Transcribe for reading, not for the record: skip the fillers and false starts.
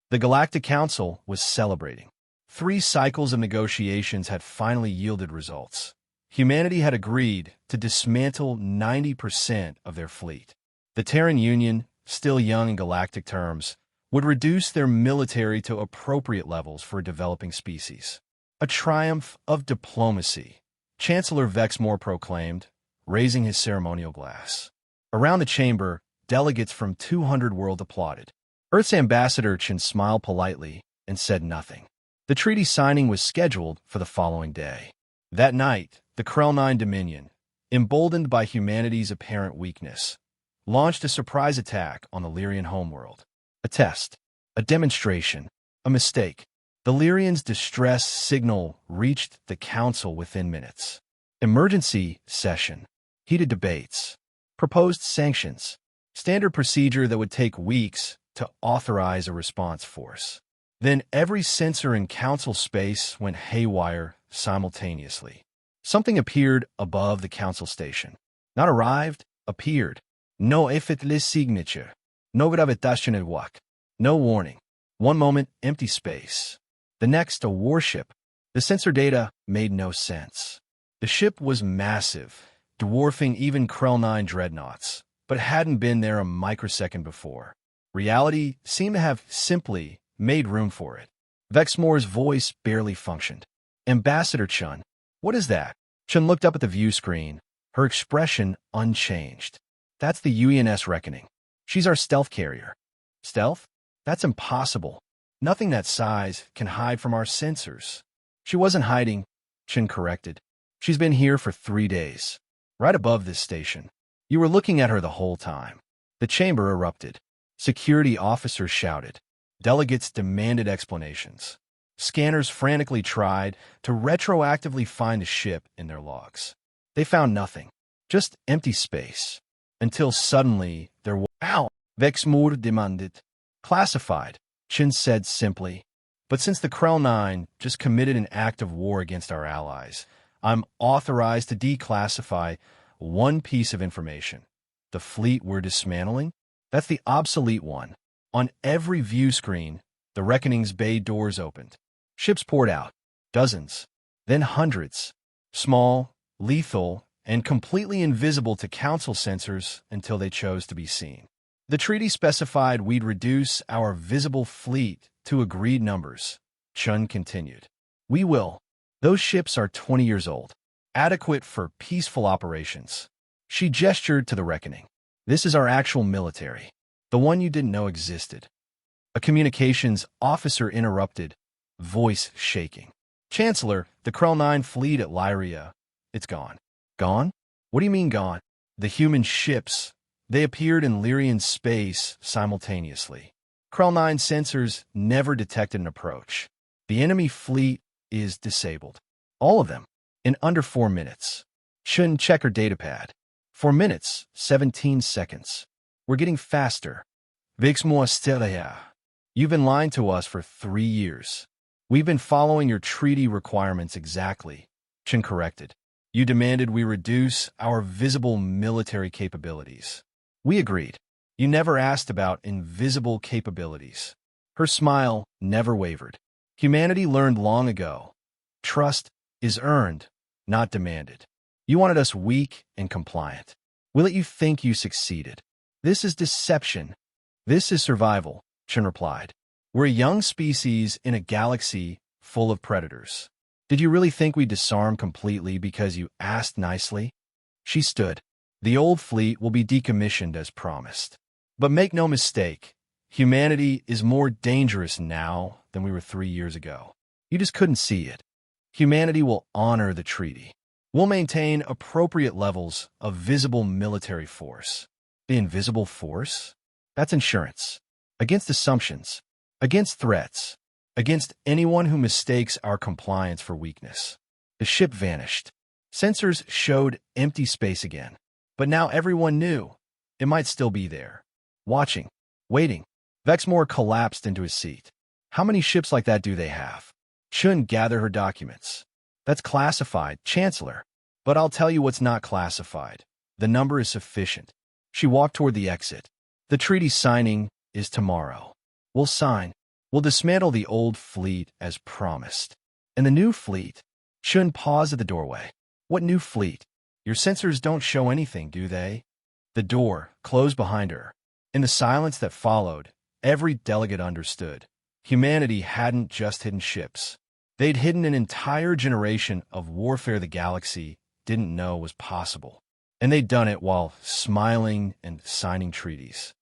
The Galactic Council was celebrating. 3 cycles of negotiations had finally yielded results. Humanity had agreed to dismantle 90% of their fleet. The Terran Union, still young in galactic terms, would reduce their military to appropriate levels for a developing species. A triumph of diplomacy, Chancellor Vexmore proclaimed, raising his ceremonial glass. Around the chamber, delegates from 200 worlds applauded. Earth's ambassador Chen smiled politely and said nothing. The treaty signing was scheduled for the following day. That night, the Krell 9 Dominion, emboldened by humanity's apparent weakness, launched a surprise attack on the Lyrian homeworld. A test, a demonstration, a mistake. The Lyrians' distress signal reached the Council within minutes. Emergency session, heated debates, proposed sanctions, standard procedure that would take weeks to authorize a response force. Then every sensor in Council space went haywire simultaneously. Something appeared above the Council station. Not arrived, appeared. No effortless signature. No gravitational walk. No warning. One moment, empty space. The next, a warship. The sensor data made no sense. The ship was massive, dwarfing even Krell 9 dreadnoughts, but hadn't been there a microsecond before. Reality seemed to have simply made room for it. Vexmore's voice barely functioned. Ambassador Chun, what is that? Chun looked up at the view screen, her expression unchanged. That's the UENS Reckoning. She's our stealth carrier. Stealth? That's impossible. Nothing that size can hide from our sensors. She wasn't hiding, Chun corrected. She's been here for 3 days, right above this station. You were looking at her the whole time. The chamber erupted. Security officers shouted. Delegates demanded explanations. Scanners frantically tried to retroactively find the ship in their logs. They found nothing, just empty space. Until suddenly there was— "Ow!" Vexmore demanded. "Classified," Chin said simply. "But since the Krell 9 just committed an act of war against our allies, I'm authorized to declassify one piece of information. The fleet we're dismantling? That's the obsolete one. On every view screen, the Reckoning's bay doors opened. Ships poured out. Dozens. Then hundreds. Small, lethal, and completely invisible to Council sensors until they chose to be seen. The treaty specified we'd reduce our visible fleet to agreed numbers," Chun continued. "We will. Those ships are 20 years old, adequate for peaceful operations." She gestured to the Reckoning. "This is our actual military, the one you didn't know existed." A communications officer interrupted, voice shaking. "Chancellor, the Krell 9 fleet at Lyria, it's gone." "Gone? What do you mean gone?" "The human ships. They appeared in Lyrian space simultaneously. Krell 9 sensors never detected an approach. The enemy fleet is disabled. All of them. In under 4 minutes. Shouldn't check her datapad. 4 minutes, 17 seconds. We're getting faster. Vexmore Stelia. You've been lying to us for 3 years. We've been following your treaty requirements exactly," Chin corrected. "You demanded we reduce our visible military capabilities. We agreed. You never asked about invisible capabilities." Her smile never wavered. "Humanity learned long ago. Trust is earned, not demanded. You wanted us weak and compliant. We let you think you succeeded. This is deception. This is survival," Chen replied. "We're a young species in a galaxy full of predators. Did you really think we'd disarm completely because you asked nicely?" She stood. "The old fleet will be decommissioned as promised. But make no mistake, humanity is more dangerous now than we were 3 years ago. You just couldn't see it. Humanity will honor the treaty. We'll maintain appropriate levels of visible military force." The invisible force? That's insurance. Against assumptions. Against threats. Against anyone who mistakes our compliance for weakness. The ship vanished. Sensors showed empty space again. But now everyone knew. It might still be there. Watching. Waiting. Vexmore collapsed into his seat. "How many ships like that do they have?" Chun gathered her documents. "That's classified, Chancellor. But I'll tell you what's not classified. The number is sufficient." She walked toward the exit. "The treaty signing is tomorrow. We'll sign. We'll dismantle the old fleet as promised. And the new fleet? Chun paused at the doorway. What new fleet? Your sensors don't show anything, do they? The door closed behind her. In the silence that followed, every delegate understood. Humanity hadn't just hidden ships. They'd hidden an entire generation of warfare the galaxy didn't know was possible. And they'd done it while smiling and signing treaties.